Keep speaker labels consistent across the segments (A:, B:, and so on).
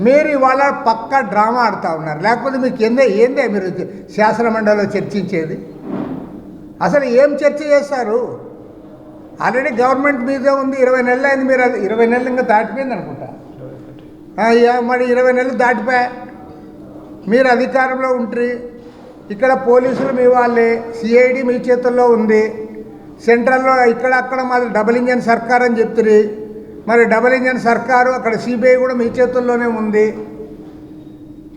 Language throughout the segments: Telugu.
A: మీరు ఇవాళ పక్కా డ్రామా ఆడుతూ ఉన్నారు. లేకపోతే మీకు ఏందే మీరు శాసనమండలిలో చర్చించేది? అసలు ఏం చర్చ చేస్తారు? ఆల్రెడీ గవర్నమెంట్ మీదే ఉంది. 20 నెలలు అయింది. మీరు 20 నెలలు ఇంకా దాటిపోయింది అనుకుంటా. మరి 20 నెలలు దాటిపోయా. మీరు అధికారంలో ఉంటారు. ఇక్కడ పోలీసులు మీ వాళ్ళే, సిఐడి మీ చేతుల్లో ఉంది. సెంట్రల్లో ఇక్కడక్కడ మాది డబుల్ ఇంజన్ సర్కార్ అని చెప్తుంది. మరి డబుల్ ఇంజన్ సర్కారు అక్కడ సిబిఐ కూడా మీ చేతుల్లోనే ఉంది.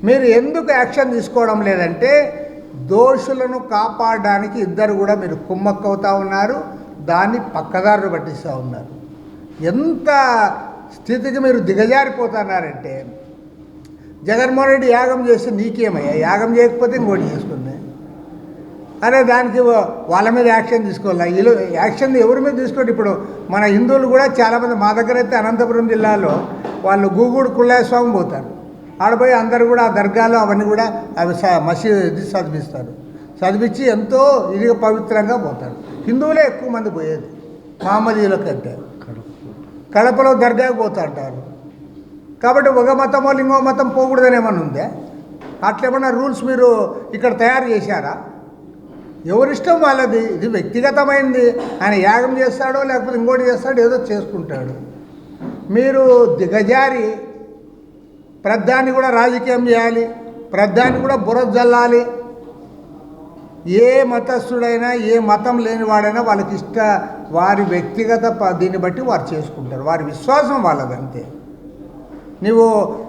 A: మీరు ఎందుకు యాక్షన్ తీసుకోవడం లేదంటే దోషులను కాపాడడానికి ఇద్దరు కూడా మీరు కుమ్మక్కవుతూ ఉన్నారు. దాన్ని పక్కదారులు పట్టిస్తూ ఉన్నారు. ఎంత స్థితికి మీరు దిగజారిపోతున్నారంటే, జగన్మోహన్ రెడ్డి యాగం చేసి నీకేమయ్యా, యాగం చేయకపోతే ఇంకోటి చేసుకుంది. అరే దానికి వాళ్ళ మీద యాక్షన్ తీసుకోవాలి. వీళ్ళు యాక్షన్ ఎవరి మీద తీసుకోండి. ఇప్పుడు మన హిందువులు కూడా చాలామంది, మా దగ్గర అయితే అనంతపురం జిల్లాలో వాళ్ళు గూగుడు కుళ్ళాయ స్వామి పోతారు. ఆడపోయి అందరు కూడా ఆ దర్గాలో అవన్నీ కూడా అవి మసీదు చదివిస్తారు. చదివించి ఎంతో ఇదిగా పవిత్రంగా పోతారు. హిందువులే ఎక్కువ మంది పోయేది మహమ్మదీయుల కంటే. కడపలో దర్గాకు పోతా అంటారు. కాబట్టి ఒక మతమో ఇంకో మతం పోకూడదని ఏమన్నా ఉందే? అట్లేమన్నా రూల్స్ మీరు ఇక్కడ తయారు చేశారా? ఎవరిష్టం వాళ్ళది. ఇది వ్యక్తిగతమైంది. ఆయన యాగం చేస్తాడో లేకపోతే ఇంకోటి చేస్తాడో ఏదో చేసుకుంటాడు. మీరు దిగజారి ప్రధాన్ని కూడా రాజకీయం చేయాలి, ప్రధాన్ని కూడా బురద జల్లాలి. ఏ మతస్థుడైనా ఏ మతం లేనివాడైనా వాళ్ళకి వారి వ్యక్తిగత దీన్ని బట్టి వారు చేసుకుంటారు. వారి విశ్వాసం వాళ్ళదంతే. నువ్వు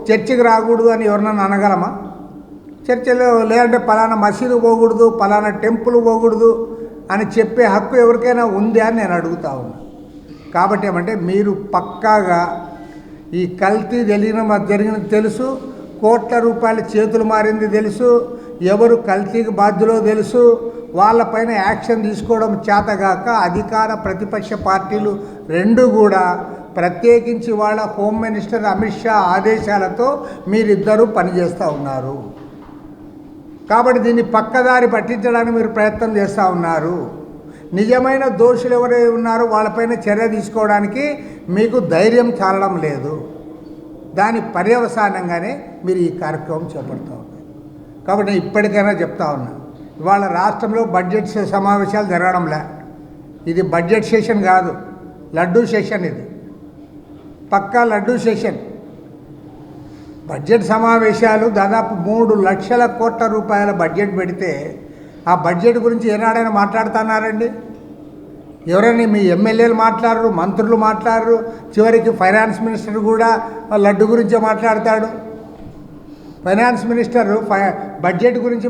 A: చర్చికి రాకూడదు అని ఎవరినన్నా అనగలమా? చర్చలో లేదంటే పలానా మసీదు పోకూడదు, పలానా టెంపుల్ పోకూడదు అని చెప్పే హక్కు ఎవరికైనా ఉంది అని నేను అడుగుతా ఉన్నా. కాబట్టి ఏమంటే మీరు పక్కాగా ఈ కల్తీ జరిగినది తెలుసు, కోట్ల రూపాయల చేతులు మారింది తెలుసు, ఎవరు కల్తీకి బాధ్యులో తెలుసు. వాళ్ళపైన యాక్షన్ తీసుకోవడం చేతగాక అధికార ప్రతిపక్ష పార్టీలు రెండు కూడా, ప్రత్యేకించి వాళ్ళ హోమ్ మినిస్టర్ అమిత్ షా ఆదేశాలతో మీరిద్దరూ పనిచేస్తూ ఉన్నారు. కాబట్టి దీన్ని పక్కదారి పట్టించడానికి మీరు ప్రయత్నం చేస్తూ ఉన్నారు. నిజమైన దోషులు ఎవరైతే ఉన్నారో వాళ్ళపైన చర్య తీసుకోవడానికి మీకు ధైర్యం చాలడం లేదు. దాని పర్యవసానంగానే మీరు ఈ కార్యక్రమం చేపడతా ఉన్నారు. కాబట్టి నేను ఇప్పటికైనా చెప్తా ఉన్నా, ఇవాళ రాష్ట్రంలో బడ్జెట్ సమావేశాలు జరగడంలే. ఇది బడ్జెట్ సెషన్ కాదు, లడ్డూ సెషన్. ఇది పక్కా లడ్డూ సెషన్. బడ్జెట్ సమావేశాలు దాదాపు 3 లక్షల కోట్ల రూపాయల బడ్జెట్ పెడితే ఆ బడ్జెట్ గురించి ఏనాడైనా మాట్లాడుతున్నారండి? ఎవరైనా మీ ఎమ్మెల్యేలు మాట్లాడరు, మంత్రులు మాట్లాడరు, చివరికి ఫైనాన్స్ మినిస్టర్ కూడా లడ్డు గురించే మాట్లాడతాడు. ఫైనాన్స్ మినిస్టర్ బడ్జెట్ గురించి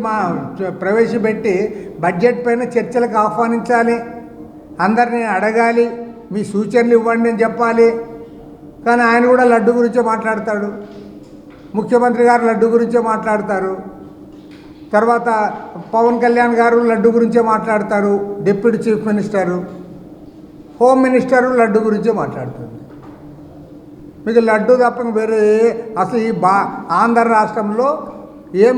A: ప్రవేశపెట్టి బడ్జెట్ పైన చర్చలకు ఆహ్వానించాలి, అందరినీ అడగాలి, మీ సూచనలు ఇవ్వండి అని చెప్పాలి. కానీ ఆయన కూడా లడ్డు గురించే మాట్లాడతాడు. ముఖ్యమంత్రి గారు లడ్డు గురించే మాట్లాడతారు. తర్వాత పవన్ కళ్యాణ్ గారు లడ్డు గురించే మాట్లాడతారు. Deputy chief minister, home minister laddu గురించే మాట్లాడుతుంది. మీకు లడ్డు తప్ప వేరే అసలు ఈ ఆంధ్ర రాష్ట్రంలో ఏం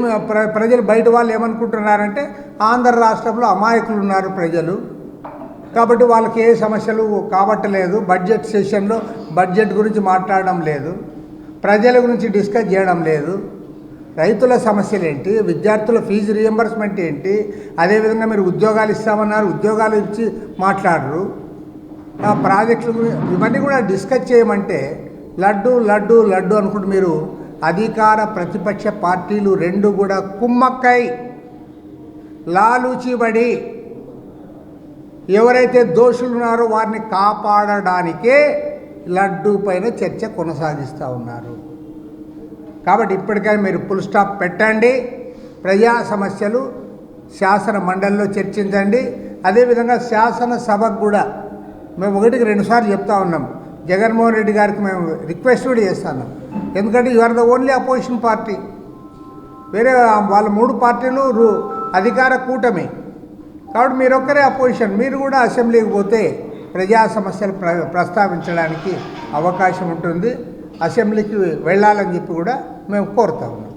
A: ప్రజలు బయట వాళ్ళు ఏమనుకుంటున్నారంటే ఆంధ్ర రాష్ట్రంలో అమాయకులు ఉన్నారు ప్రజలు, కాబట్టి వాళ్ళకి ఏ సమస్యలు కావట్లేదు. బడ్జెట్ సెషన్లో బడ్జెట్ గురించి మాట్లాడడం లేదు, ప్రజల గురించి డిస్కస్ చేయడం లేదు. రైతుల సమస్యలు ఏంటి, విద్యార్థుల ఫీజు రియంబర్స్మెంట్ ఏంటి, అదేవిధంగా మీరు ఉద్యోగాలు ఇస్తామన్నారు, ఉద్యోగాలు ఇచ్చి మాట్లాడరు. ఆ ప్రాజెక్టుల గురించి ఇవన్నీ కూడా డిస్కస్ చేయమంటే లడ్డు లడ్డు లడ్డు అనుకుంటూ మీరు అధికార ప్రతిపక్ష పార్టీలు రెండు కూడా కుమ్మక్కై లాలూచిబడి ఎవరైతే దోషులు ఉన్నారో వారిని కాపాడడానికే లడ్డు పైన చర్చ కొనసాగిస్తూ ఉన్నారు. కాబట్టి ఇప్పటికైనా మీరు ఫుల్ స్టాప్ పెట్టండి. ప్రజా సమస్యలు శాసన మండలిలో చర్చించండి. అదేవిధంగా శాసనసభకు కూడా మేము 1కి 2 సార్లు చెప్తా ఉన్నాం. జగన్మోహన్ రెడ్డి గారికి మేము రిక్వెస్ట్ కూడా చేస్తున్నాం. ఎందుకంటే you are the only opposition party. వేరే వాళ్ళ 3 పార్టీలు అధికార కూటమి. కాబట్టి మీరు ఒక్కరే అపోజిషన్. మీరు కూడా అసెంబ్లీకి పోతే ప్రజా సమస్యలు ప్రస్తావించడానికి అవకాశం ఉంటుంది. అసెంబ్లీకి వెళ్ళాలని చెప్పి కూడా మేము కోరుతా ఉన్నాం.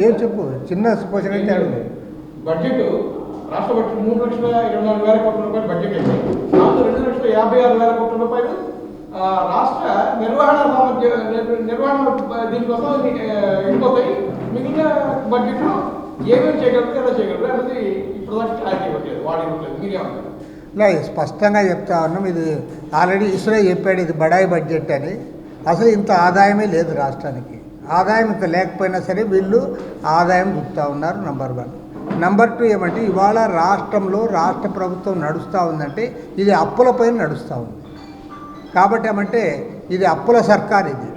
A: ఏం చెప్పు, చిన్న క్వశ్చన్ అయితే అడుగు.
B: బడ్జెట్ రాష్ట్ర బడ్జెట్ 3,24,000 కోట్ల రూపాయల బడ్జెట్ అయితే 56,000 కోట్ల రూపాయలు రాష్ట్ర నిర్వహణ దీనికోసం వెళ్ళిపోతాయి. మిగిలిన బడ్జెట్ ఏమేమి చేయగలరు, ఎలా చేయగలరు అనేది ఇప్పుడు దాకా క్లారిటీ ఇవ్వట్లేదు, వాడు ఇవ్వట్లేదు. మీరేమంటారు?
A: లేదు, స్పష్టంగా చెప్తా ఉన్నాం. ఇది ఆల్రెడీ ఇస్రో చెప్పాడు, ఇది బడాయి బడ్జెట్ అని. అసలు ఇంత ఆదాయమే లేదు రాష్ట్రానికి. ఆదాయం ఇంత లేకపోయినా సరే వీళ్ళు ఆదాయం చూపుతూ ఉన్నారు. నంబర్ 1. నంబర్ 2 ఏమంటే ఇవాళ రాష్ట్రంలో రాష్ట్ర ప్రభుత్వం నడుస్తూ ఉందంటే ఇది అప్పులపైన నడుస్తూ ఉంది. కాబట్టి ఏమంటే ఇది అప్పుల సర్కార్. ఇది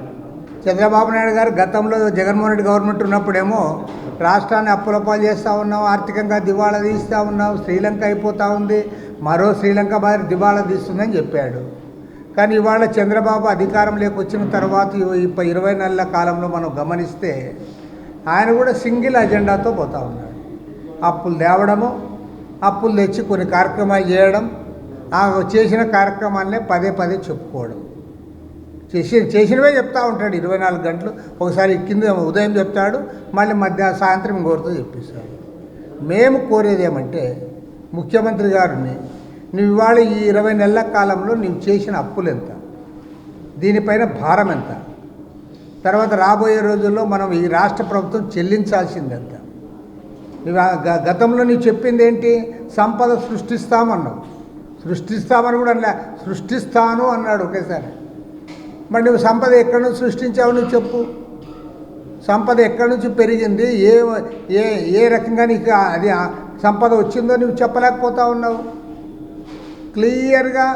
A: చంద్రబాబు నాయుడు గారు గతంలో జగన్మోహన్ రెడ్డి గవర్నమెంట్ ఉన్నప్పుడేమో రాష్ట్రాన్ని అప్పుల పాలు చేస్తూ ఉన్నాం, ఆర్థికంగా దివాళా తీస్తూ ఉన్నాం, శ్రీలంక అయిపోతూ ఉంది, మరో శ్రీలంక మాదిరి దివాళా తీస్తుందని చెప్పాడు. కానీ ఇవాళ చంద్రబాబు అధికారంలోకి వచ్చిన తర్వాత 20 నెలల కాలంలో మనం గమనిస్తే ఆయన కూడా సింగిల్ అజెండాతో పోతూ ఉన్నాడు. అప్పులు తేవడము, అప్పులు తెచ్చి కొన్ని కార్యక్రమాలు చేయడం, ఆ చేసిన కార్యక్రమాలనే పదే పదే చెప్పుకోవడం, చేసినవే చెప్తూ ఉంటాడు 24 గంటలు. ఒకసారి కింద ఉదయం చెప్తాడు, మళ్ళీ సాయంత్రం ఇంకోరితో చెప్పిస్తాడు. మేము కోరేది ఏమంటే ముఖ్యమంత్రి గారిని, నువ్వు ఇవాళ ఈ 20 నెలల కాలంలో నువ్వు చేసిన అప్పులు ఎంత, దీనిపైన భారం ఎంత, తర్వాత రాబోయే రోజుల్లో మనం ఈ రాష్ట్ర ప్రభుత్వం చెల్లించాల్సింది ఎంత. నువ్వు గతంలో నువ్వు చెప్పింది ఏంటి, సంపద సృష్టిస్తామన్నావు. సృష్టిస్తామని కూడా అలా సృష్టిస్తాను అన్నాడు ఒకేసారి. మరి నువ్వు సంపద ఎక్కడి నుంచి సృష్టించావు నువ్వు చెప్పు. సంపద ఎక్కడి నుంచి పెరిగింది, ఏ ఏ ఏ రకంగా నీకు అది సంపద వచ్చిందో నువ్వు చెప్పలేకపోతా ఉన్నావు. క్లియర్గా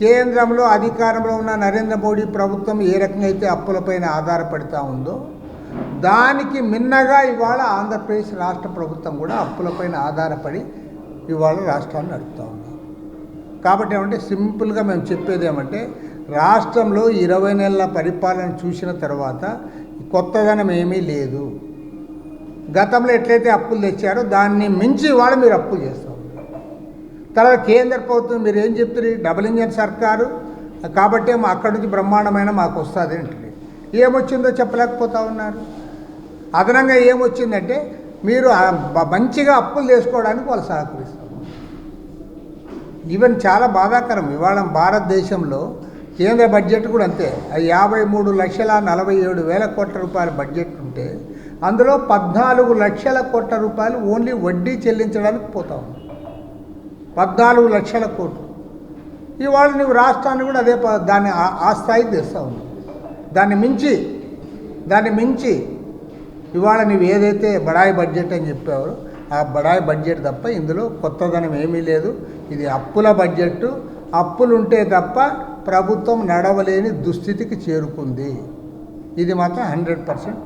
A: కేంద్రంలో అధికారంలో ఉన్న నరేంద్ర మోడీ ప్రభుత్వం ఏ రకంగా అయితే అప్పులపైన ఆధారపడుతూ ఉందో దానికి మిన్నగా ఇవాళ ఆంధ్రప్రదేశ్ రాష్ట్ర ప్రభుత్వం కూడా అప్పులపైన ఆధారపడి ఇవాళ రాష్ట్రాన్ని నడుపుతూ ఉన్నాం. కాబట్టి ఏమంటే సింపుల్గా మేము చెప్పేది ఏమంటే రాష్ట్రంలో 20 నెలల పరిపాలన చూసిన తర్వాత కొత్తదనం ఏమీ లేదు. గతంలో ఎట్లయితే అప్పులు తెచ్చారో దాన్ని మించి ఇవాళ మీరు అప్పులు చేస్తూ ఉన్నారు. తర్వాత కేంద్ర ప్రభుత్వం మీరు ఏం చెప్తారు, డబుల్ ఇంజన్ సర్కారు కాబట్టి అక్కడి నుంచి బ్రహ్మాండమైన మాకు వస్తుంది అంటే ఏమొచ్చిందో చెప్పలేకపోతా ఉన్నారు. అదనంగా ఏమొచ్చిందంటే మీరు మంచిగా అప్పులు చేసుకోవడానికి వాళ్ళు సహకరిస్తారు. ఈవెన్ చాలా బాధాకరం, ఇవాళ భారతదేశంలో కేంద్ర బడ్జెట్ కూడా అంతే. 53,47,000 కోట్ల రూపాయల బడ్జెట్ ఉంటే అందులో 14 లక్షల కోట్ల రూపాయలు ఓన్లీ వడ్డీ చెల్లించడానికి పోతా ఉంది. 14 లక్షల కోట్లు. ఇవాళ నువ్వు రాష్ట్రాన్ని కూడా అదే దాన్ని ఆ స్థాయికి తెస్తూ ఉన్నావు. దాన్ని మించి ఇవాళ నువ్వు ఏదైతే బడాయి బడ్జెట్ అని చెప్పావో ఆ బడాయి బడ్జెట్ తప్ప ఇందులో కొత్తదనం ఏమీ లేదు. ఇది అప్పుల బడ్జెట్టు. అప్పులుంటే తప్ప ప్రభుత్వం నడవలేని దుస్థితికి చేరుకుంది. ఇది మాత్రం 100%